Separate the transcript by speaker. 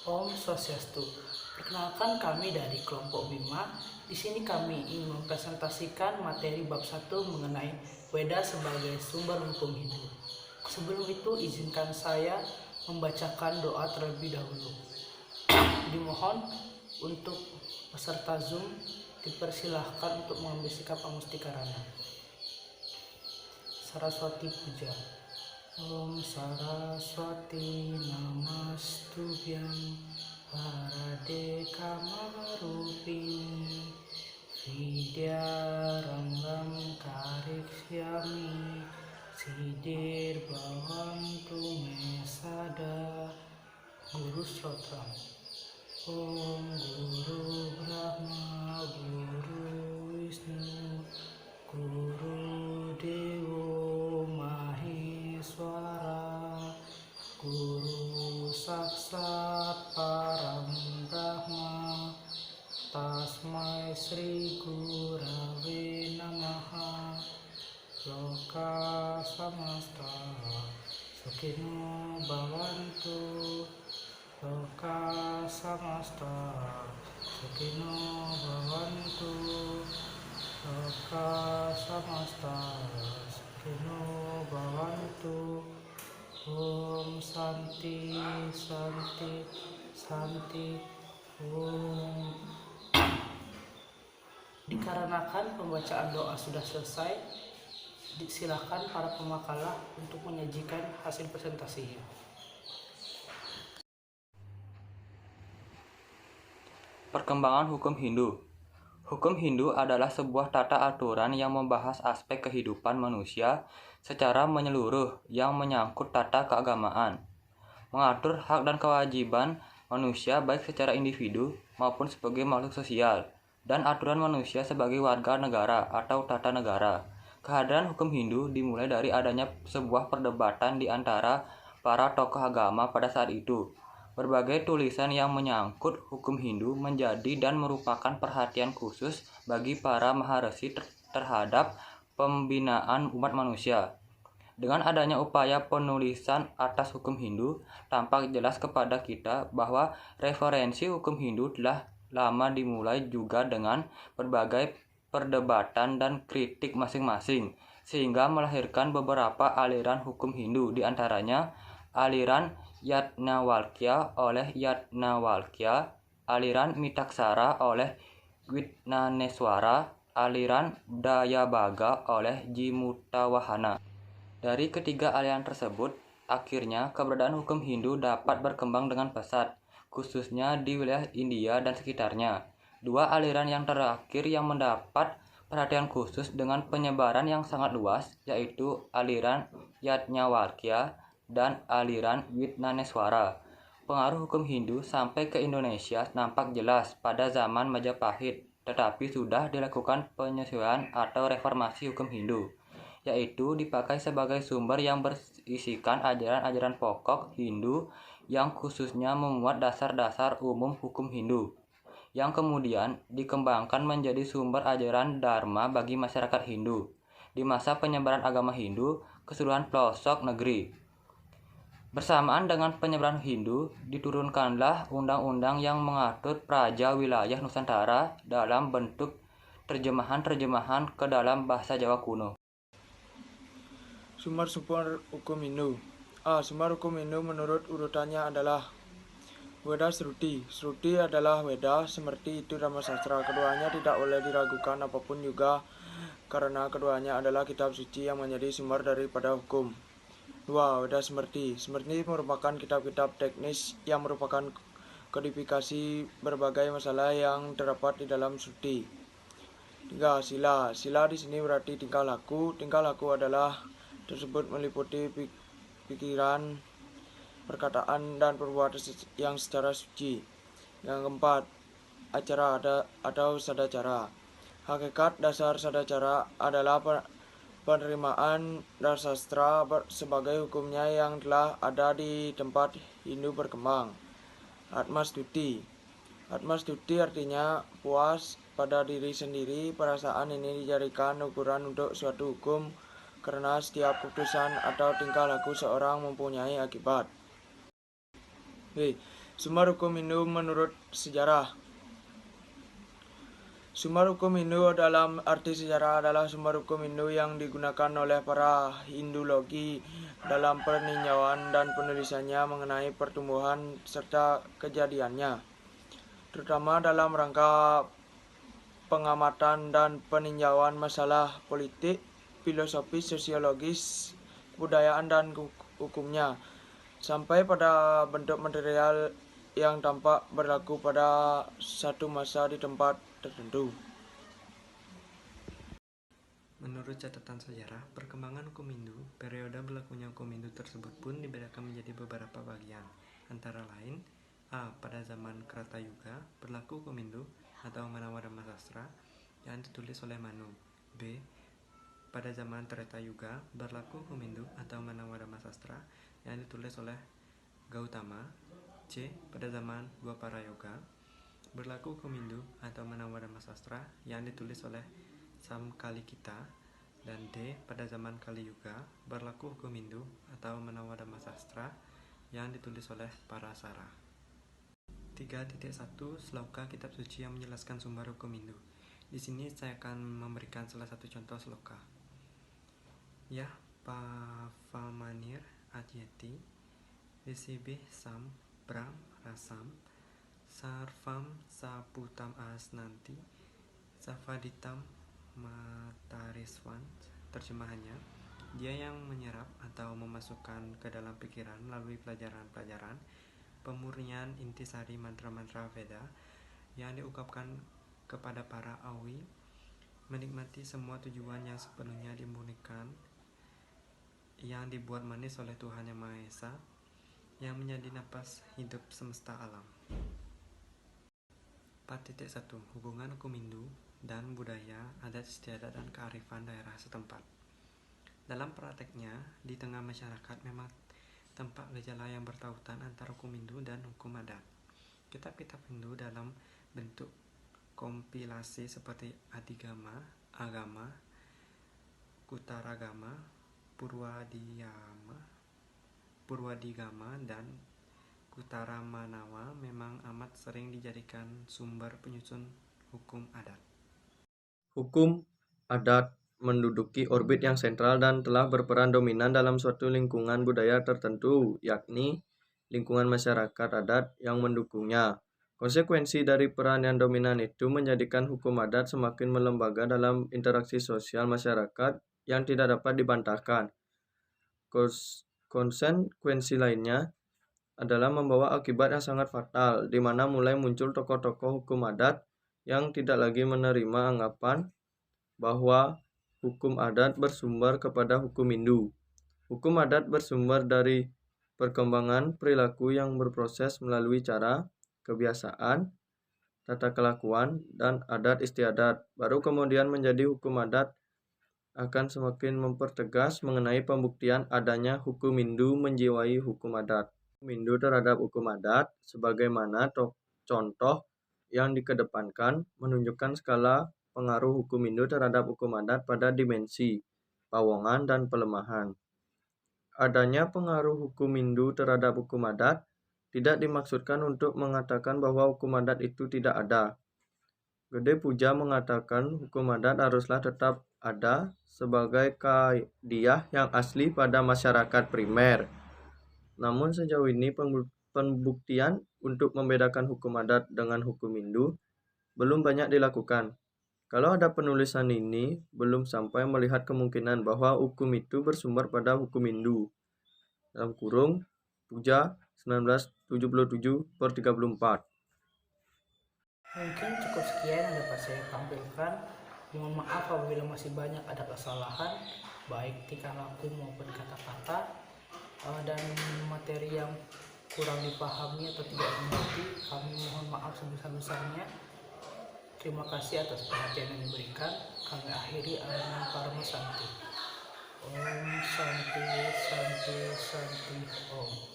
Speaker 1: Om Swastiastu. Perkenalkan, kami dari kelompok Bima. Di sini kami ingin mempresentasikan materi bab 1 mengenai Weda sebagai sumber hukum Hindu. Sebelum itu, izinkan saya membacakan doa terlebih dahulu. Dimohon untuk peserta Zoom dipersilahkan untuk mengambil sikap amustikarana. Saraswati Puja. Om Saraswati Namastubhyam Harade Kamarupini Vidyaranggam Kariksyami Sidir Bhavantu Me Sada. Guru Slotra. Om Guru Brahma Guru Wisnu Guru Dewo Maheswara Guru Saksat Param Brahma Tasmai Sri Gurave Namaha. Loka Samasta Sukhino Bhavantu. Loka Samasta Sukhino Bhavantu. Loka Samasta Sukhino Bhavantu. Om Santi Santi Santi. Om. Dikarenakan pembacaan doa sudah selesai, silakan para pemakalah untuk menyajikan hasil presentasinya.
Speaker 2: Perkembangan hukum Hindu. Hukum Hindu adalah sebuah tata aturan yang membahas aspek kehidupan manusia secara menyeluruh yang menyangkut tata keagamaan, mengatur hak dan kewajiban manusia baik secara individu maupun sebagai makhluk sosial, dan aturan manusia sebagai warga negara atau tata negara. Kehadiran hukum Hindu dimulai dari adanya sebuah perdebatan di antara para tokoh agama pada saat itu. Berbagai tulisan yang menyangkut hukum Hindu menjadi dan merupakan perhatian khusus bagi para maharesi terhadap pembinaan umat manusia. Dengan adanya upaya penulisan atas hukum Hindu, tampak jelas kepada kita bahwa referensi hukum Hindu telah lama dimulai juga dengan berbagai perdebatan dan kritik masing-masing, sehingga melahirkan beberapa aliran hukum Hindu, di antaranya aliran Yajnavalkya oleh Yajnavalkya, aliran Mitaksara oleh Widnaneswara, aliran Dayabhaga oleh Jimutawahana. Dari ketiga aliran tersebut, akhirnya keberadaan hukum Hindu dapat berkembang dengan pesat, khususnya di wilayah India dan sekitarnya. Dua aliran yang terakhir yang mendapat perhatian khusus dengan penyebaran yang sangat luas, yaitu aliran Yajnavalkya dan aliran Widnaneswara. Pengaruh hukum Hindu sampai ke Indonesia nampak jelas pada zaman Majapahit, tetapi sudah dilakukan penyesuaian atau reformasi hukum Hindu, yaitu dipakai sebagai sumber yang berisikan ajaran-ajaran pokok Hindu yang khususnya memuat dasar-dasar umum hukum Hindu, yang kemudian dikembangkan menjadi sumber ajaran Dharma bagi masyarakat Hindu di masa penyebaran agama Hindu ke seluruh pelosok negeri. Bersamaan dengan penyebaran Hindu, diturunkanlah undang-undang yang mengatur praja wilayah Nusantara dalam bentuk terjemahan-terjemahan ke dalam bahasa Jawa kuno.
Speaker 3: Sumber-sumber hukum Hindu. Sumber hukum Hindu menurut urutannya adalah Weda Shruti. Shruti adalah Weda, seperti itu Dhamma Sastra. Keduanya tidak boleh diragukan apapun juga, karena keduanya adalah kitab suci yang menjadi sumber daripada hukum. 2. Weda Smrti. Smrti merupakan kitab-kitab teknis yang merupakan kodifikasi berbagai masalah yang terdapat di dalam Shruti. 3. Sila. Sila di sini berarti tingkah laku. Tingkah laku adalah tersebut meliputi pikiran, perkataan, dan perbuatan yang secara suci. Yang keempat, acara atau sadacara. Hakikat dasar sadacara adalah penerimaan dasastra sebagai hukumnya yang telah ada di tempat Hindu berkembang. Atmastuti. Atmastuti artinya puas pada diri sendiri. Perasaan ini dijadikan ukuran untuk suatu hukum karena setiap keputusan atau tingkah laku seorang mempunyai akibat. Sumber hukum Hindu menurut sejarah. Sumber hukum Hindu dalam arti sejarah adalah sumber hukum Hindu yang digunakan oleh para Hindologi dalam peninjauan dan penulisannya mengenai pertumbuhan serta kejadiannya, terutama dalam rangka pengamatan dan peninjauan masalah politik, filosofis, sosiologis, kebudayaan, dan hukumnya, sampai pada bentuk material yang tampak berlaku pada satu masa di tempat tertentu.
Speaker 4: Menurut catatan sejarah, perkembangan hukum Hindu, periode berlakunya hukum Hindu tersebut pun dibedakan menjadi beberapa bagian, antara lain: A. Pada zaman Krata Yuga, berlaku hukum Hindu atau Manawadharma Sastra yang ditulis oleh Manu. B. Pada zaman Treta Yuga, berlaku hukum Hindu atau Manawadharma Sastra yang ditulis oleh Gautama. C. Pada zaman Dwapara Yuga, berlaku hukum Hindu atau Manawadharma Sastra yang ditulis oleh Samkalikita. Dan D. Pada zaman Kali Yuga, berlaku hukum Hindu atau Manawadharma Sastra yang ditulis oleh Parasara. 3.1 Sloka Kitab Suci yang menjelaskan sumber hukum Hindu. Di sini saya akan memberikan salah satu contoh sloka. Yah Pavamanir Adyeti Visibih Sam Bram Rasam Sarvam Saputam Asnanti Safaditam Matariswan. Terjemahannya, dia yang menyerap atau memasukkan ke dalam pikiran melalui pelajaran-pelajaran pemurnian intisari mantra-mantra Veda yang diungkapkan kepada para awi, menikmati semua tujuan yang sepenuhnya dimurnikan, yang dibuat manis oleh Tuhan Yang Maha Esa, yang menjadi napas hidup semesta alam. 4.1 Hubungan hukum Hindu dan budaya, adat istiadat, dan kearifan daerah setempat. Dalam prakteknya, di tengah masyarakat memang tampak gejala yang bertautan antara hukum Hindu dan hukum adat. Kitab-kitab Hindu dalam bentuk kompilasi seperti Adigama, Agama, Kutaragama, Purwadigama, dan Kutaramanawa memang amat sering dijadikan sumber penyusun hukum adat.
Speaker 5: Hukum adat menduduki orbit yang sentral dan telah berperan dominan dalam suatu lingkungan budaya tertentu, yakni lingkungan masyarakat adat yang mendukungnya. Konsekuensi dari peran yang dominan itu menjadikan hukum adat semakin melembaga dalam interaksi sosial masyarakat yang tidak dapat dibantahkan. Konsekuensi lainnya adalah membawa akibat yang sangat fatal, di mana mulai muncul tokoh-tokoh hukum adat yang tidak lagi menerima anggapan bahwa hukum adat bersumber kepada hukum Hindu. Hukum adat bersumber dari perkembangan perilaku yang berproses melalui cara, kebiasaan, tata kelakuan, dan adat istiadat. Baru kemudian menjadi hukum adat akan semakin mempertegas mengenai pembuktian adanya hukum Hindu menjiwai hukum adat. Hukum Hindu terhadap hukum adat sebagaimana contoh yang dikedepankan menunjukkan skala pengaruh hukum Hindu terhadap hukum adat pada dimensi pawongan dan pelemahan. Adanya pengaruh hukum Hindu terhadap hukum adat tidak dimaksudkan untuk mengatakan bahwa hukum adat itu tidak ada. Gede Puja mengatakan hukum adat haruslah tetap ada sebagai kaedah yang asli pada masyarakat primer. Namun sejauh ini pembuktian untuk membedakan hukum adat dengan hukum Hindu belum banyak dilakukan. Kalau ada penulisan ini, belum sampai melihat kemungkinan bahwa hukum itu bersumber pada hukum Hindu. Dalam kurung, Puja 1977/34.
Speaker 1: Mungkin cukup sekian yang dapat saya tampilkan. Mohon maaf apabila masih banyak ada kesalahan, baik tingkah laku maupun kata-kata, dan materi yang kurang dipahami atau tidak mengerti. Kami mohon maaf sebesar-besarnya. Terima kasih atas perhatian yang diberikan. Kami akhiri dengan Parama Santi. Om Santi Santi Santi Om.